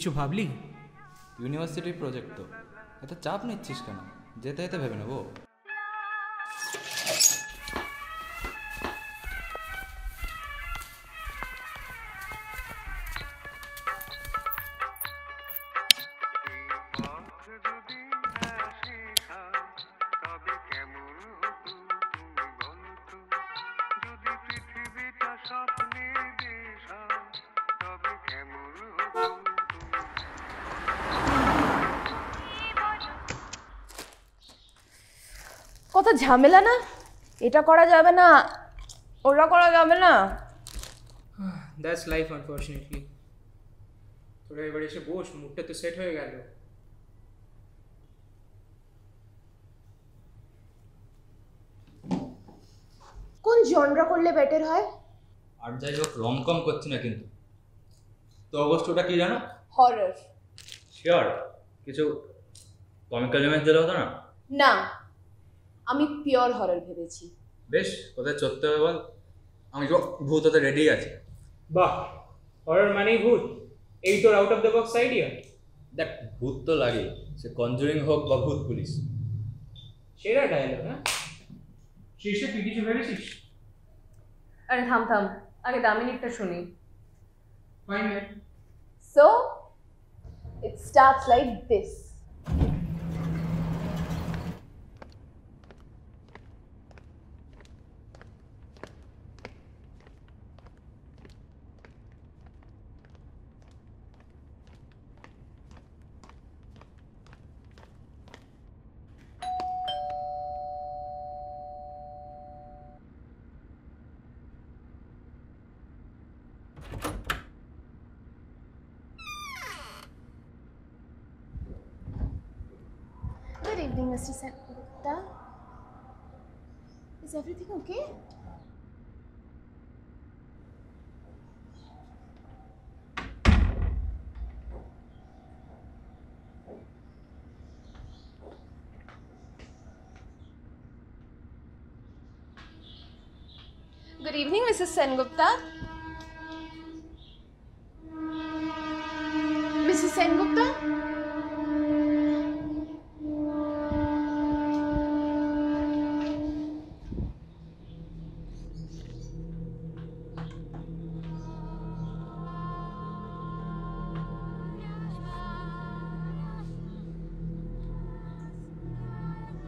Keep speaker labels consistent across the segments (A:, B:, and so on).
A: কিছু ভাবলি?
B: ইউনিভার্সিটির প্রজেক্ট তো, এত চাপ নিচ্ছিস কেন? যেতে যেতে ভেবে নেবো।
C: কত ঝামেলা না, এটা করা যাবে না, ওটা করা যাবে না।
A: That's life unfortunately. তোরা এবার এসে বস, মুডটা তো সেট হয়ে গেল।
C: কোন জনরা করলে বেটার হয়?
B: আর যাই হোক, রমকম করছি না কিন্তু। তো অবশ্য ওটা কি জানো?
C: হরর।
B: শিওর? কিছু কমিক্যাল এলিমেন্ট দিলে হতো না?
C: না, আমি পিওর হরর ভেবেছি।
B: বেশ, কোথায় চড়তে হবে বল, আমি তো ভূত হতে রেডি আছি।
A: বাহ, হরর মানেই ভূত, এই তোর out of the box idea.
B: দেখ, ভূত তো লাগে, সে কনজুরিং হোক বা ভূত পুলিশ।
A: সেরা ডায়লগ। হ্যাঁ, শীর্ষে তুই কিছু ভেবেছিস?
C: আরে থাম থাম, আগে দামিনীরটা শুনি।
A: Fine.
C: So, it starts like this. Good evening, Mr. Sengupta. Is everything okay? Good evening, Mrs. Sengupta. Mrs. Sengupta?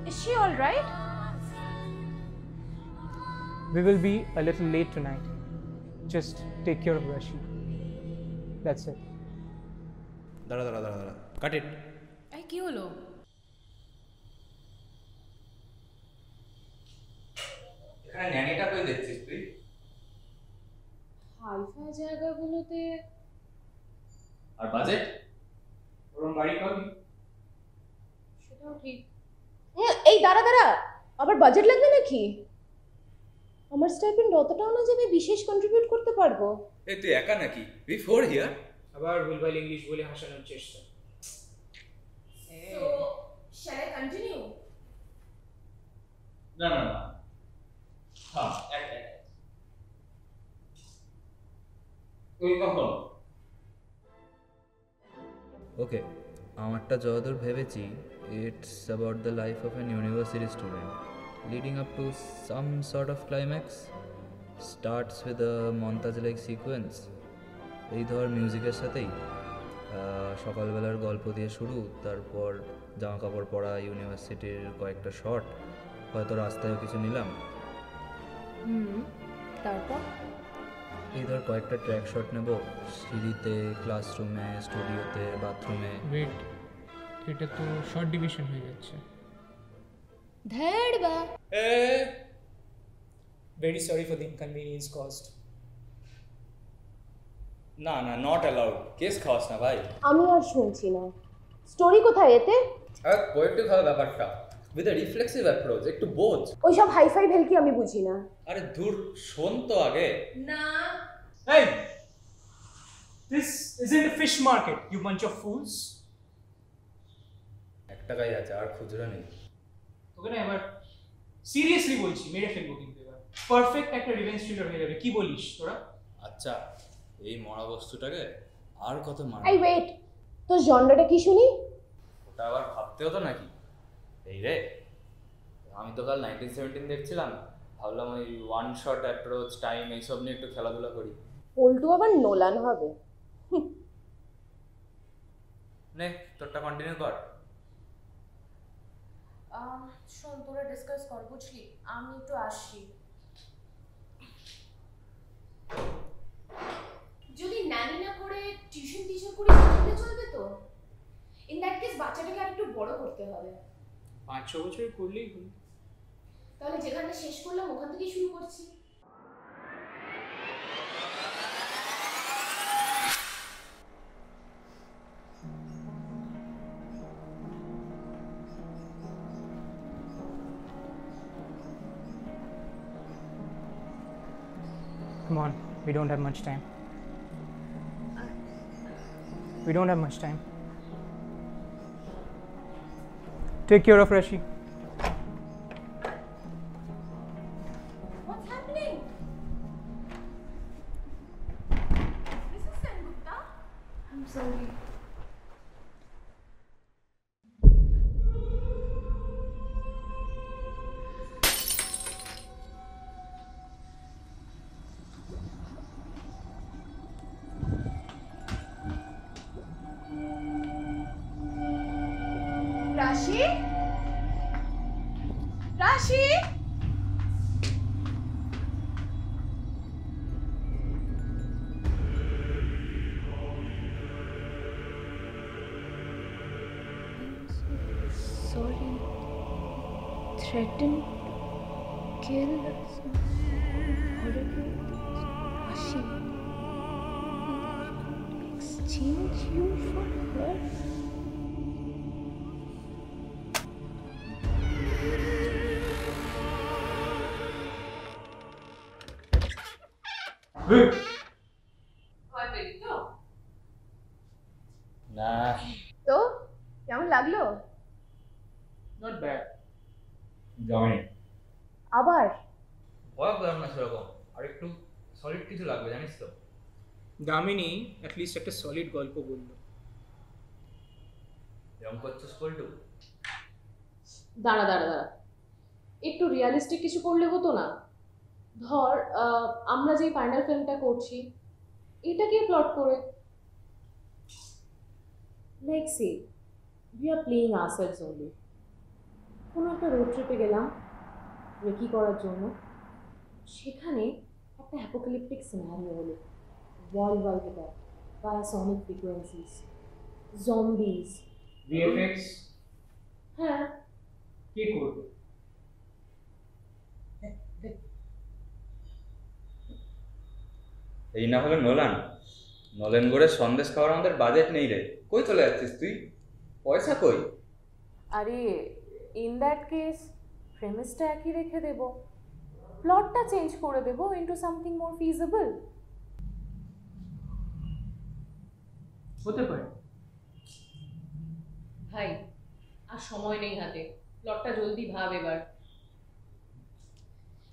C: Is she all right?
A: We will be a little late tonight. Just take care of Rashi. That's it.
B: দাঁড়া দাঁড়া দাঁড়া দাঁড়া, কাট ইট।
C: এই কি হলো?
B: এখানে ন্যানিটা কই দেখছিস তুই?
C: হাইফাই জায়গাগুলোতে।
B: আর বাজেট?
A: ওরম বাড়ি পাবি?
C: সেটাও ঠিক। এই দাঁড়া দাঁড়া, আবার বাজেট লাগবে নাকি? আমার স্টাইপেন্ড অতটাও না যে আমি বিশেষ কন্ট্রিবিউট করতে পারবো।
B: এই তুই একা নাকি? We four here.
A: আবার ভুলভাল ইংলিশ বলে হাসানোর চেষ্টা।
C: So, shall I continue?
B: না না না, হ্যাঁ এক এক তুই কখন? ওকে, আমারটা যতদূর ভেবেছি, it's about the life of an university student leading up to some sort of climax. Starts with a Montaj like sequence. এই ধর মিউজিকের সাথেই সকালবেলার গল্প দিয়ে শুরু, তারপর জামা কাপড় পরা, ইউনিভার্সিটির কয়েকটা শট, হয়তো রাস্তায়ও কিছু নিলাম।
C: তারপর
B: এই ধর কয়েকটা ট্র্যাক শট নেব, সিঁড়িতে, ক্লাসরুমে, স্টুডিওতে, বাথরুমে।
A: ওয়েট, এটা তো শর্ট ডিভিশন হয়ে যাচ্ছে।
C: ধেড় বা।
A: Very sorry for the inconvenience cost.
B: না না, নট অ্যালাউড, কেস খাওয়াস না ভাই।
C: আমি আর শুনছি না। স্টোরি কোথায় এতে?
B: আর পোয়েটিক হবে ব্যাপারটা, উইথ আ রিফ্লেক্সিভ অ্যাপ্রোচ, একটু বোঝ।
C: ওইসব হাইফাই ভেলকি আমি বুঝি না।
B: আরে দূর, শোন তো আগে।
C: না।
A: Hey, this isn't a fish market, you bunch of fools.
B: 1 টাকাই আছে, আর খুচরা নেই।
A: তোকে না এবার সিরিয়াসলি বলছি, মেরে ফেলবো কিন্তু এবার। পারফেক্ট একটা রিভেঞ্জ থ্রিলার হয়ে যাবে, কি বলিস তোরা?
B: আচ্ছা, এই মরা বস্তুটাকে আর কত মার?
C: এই ওয়েট, তো জনরাটা কি শুনি?
B: ওটা আবার ভাবতে হতো নাকি? এই রে, আমি তো কাল 1917 দেখছিলাম, ভাবলাম ওই ওয়ান শট অ্যাপ্রোচ টাইম এইসব নিয়ে একটু খেলাধুলা করি।
C: পল্টু আবার নোলান হবে।
B: নে তোরটা কন্টিনিউ কর।
C: শোন, তোরা ডিসকাস কর, বুঝলি? আমি একটু আসছি। যদি ন্যানি না করে টিউশন টিচার করে তাহলে চলবে তো? ইন দ্যাট কেস বাচ্চাটাকে আর একটু বড় করতে হবে।
A: 5-6 বছর করলেই হলো।
C: তাহলে যেখানে শেষ করলাম ওখান থেকেই শুরু করছি।
A: Come on, we don't have much time. We don't have much time. Take care of Rashi.
C: What's happening? Mrs. Sengupta? I'm sorry. Rashi? Rashi? Sorry. Threatened to kill us. Horrible. Rashi. Exchange you for her? ভয় পেলি তো?
B: না,
C: তো কেমন লাগলো?
A: Not bad.
B: জমি
C: আবার
B: ভয় পেলাম না সেরকম, আর একটু সলিড কিছু লাগবে জানিস তো।
A: দামিনী অ্যাটলিস্ট একটা সলিড গল্প বললো।
B: এরকম করছিস পল্টু?
C: দাঁড়া দাঁড়া দাঁড়া, একটু রিয়ালিস্টিক কিছু করলে হতো না? ধর আমরা যে ফাইনাল ফিল্মটা করছি এটাকে প্লট করে, like say we are playing ourselves only. কোনো একটা রোড ট্রিপে গেলাম রেকি করার জন্য, সেখানে একটা অ্যাপোক্যালিপটিক সিনারিও হলো, world wide attack by sonic frequencies, zombies.
A: VFX
C: হ্যাঁ,
A: কে করবে?
B: এই না হলে নোলান, নলেন গড়ে সন্দেশ খাওয়ার আমাদের বাজেট নেই রে। কই চলে যাচ্ছিস তুই? পয়সা কই?
D: আরে ইন দ্যাট কেস প্রেমিসটা একই রেখে দেব, প্লটটা চেঞ্জ করে দেব ইনটু সামথিং মোর ফিজিবল।
A: হতে পারে।
C: ভাই আর সময় নেই হাতে, প্লটটা জলদি ভাব এবার।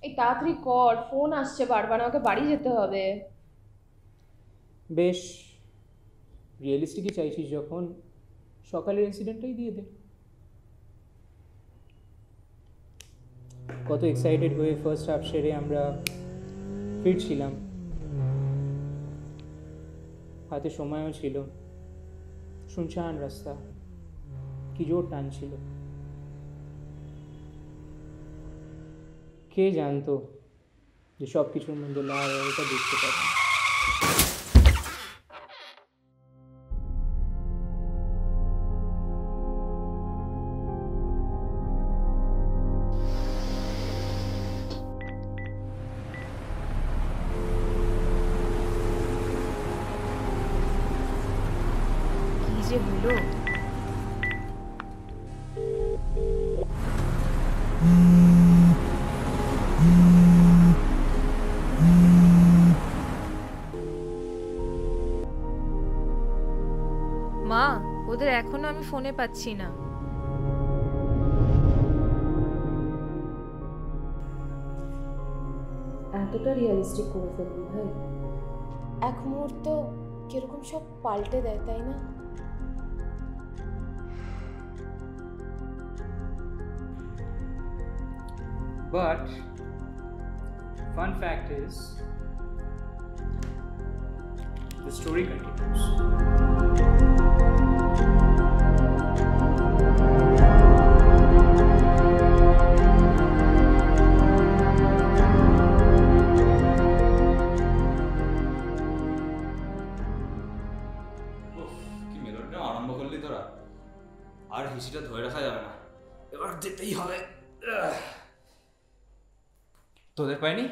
C: এই তাড়াতাড়ি কর, ফোন আসছে বারবার, আমাকে বাড়ি যেতে হবে।
A: বেশ, রিয়েলিস্টিকই চাইছিস যখন, সকালের ইনসিডেন্টটাই দিয়ে দে। কত এক্সাইটেড হয়ে ফার্স্ট হাফ সেরে আমরা ফিরছিলাম, হাতে সময়ও ছিল, শুনশান রাস্তা, কি জোর টানছিল। কে জানতো যে সব কিছুর মধ্যে লাল এটা দেখতে পাবো।
C: কি যে হলো?
D: মা, ওদের এখনো আমি ফোনে পাচ্ছি না।
C: এতটা রিয়েলিস্টিক করে ফেলবি ভাই? এক মুহূর্ত কিরকম সব পাল্টে দেয়, তাই না?
A: But fun fact is, the story continues.
B: কি মেলোডিটা আরম্ভ করলি তোরা, আর হিসিটা ধরে রাখা যাবে না, এবার যেতেই হবে। তোদের পাইনি?